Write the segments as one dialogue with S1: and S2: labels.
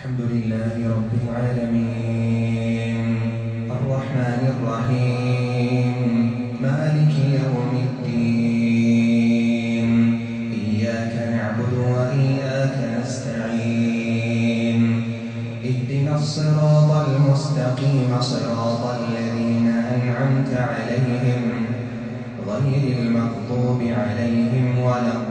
S1: الحمد لله رب العالمين الرحمن الرحيم مالك يوم الدين إياك نعبد وإياك نستعين اهدنا الصراط المستقيم صراط الذين أنعمت عليهم غير المغضوب عليهم ولا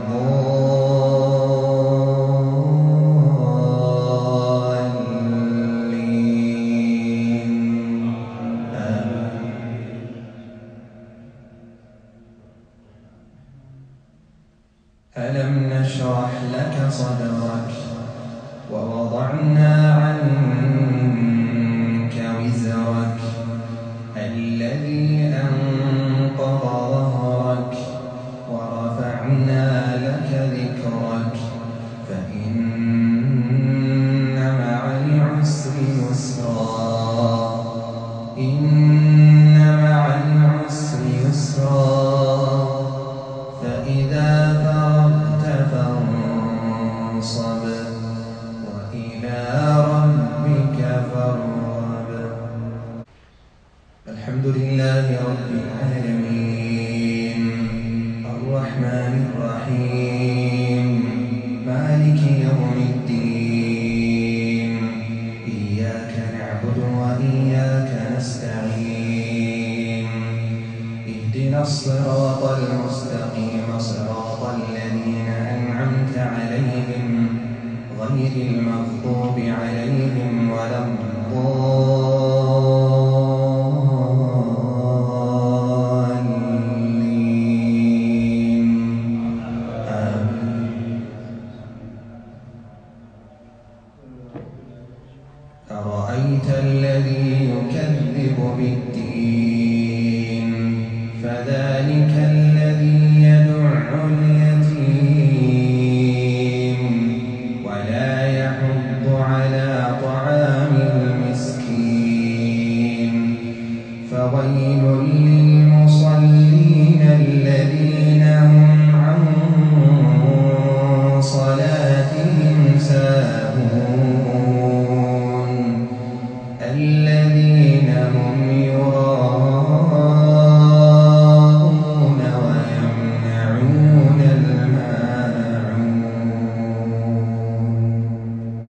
S1: ألم نشرح لك صدرك ووضعنا عنك وزرك الذي أنقض ظهرك ورفعنا لك ذكرك فإن مع العسر يسرا إن مع العسر يسرا فإذا فانصب وإلى ربك فارغب. الحمد لله رب العالمين الرحمن الرحيم مالك يوم الدين إياك نعبد وإياك نستعين اهدنا الصراط المستقيم صراط الذين أنعمت عليهم غير المغضوب عليهم ولا الضالين آمين. أرأيت الذي يكذب بالدين فذلك الذي يدع اليتيم ولا يحض على طعام المسكين فويل للمصلين الذين هم عن صلاتهم ساهون الذين هم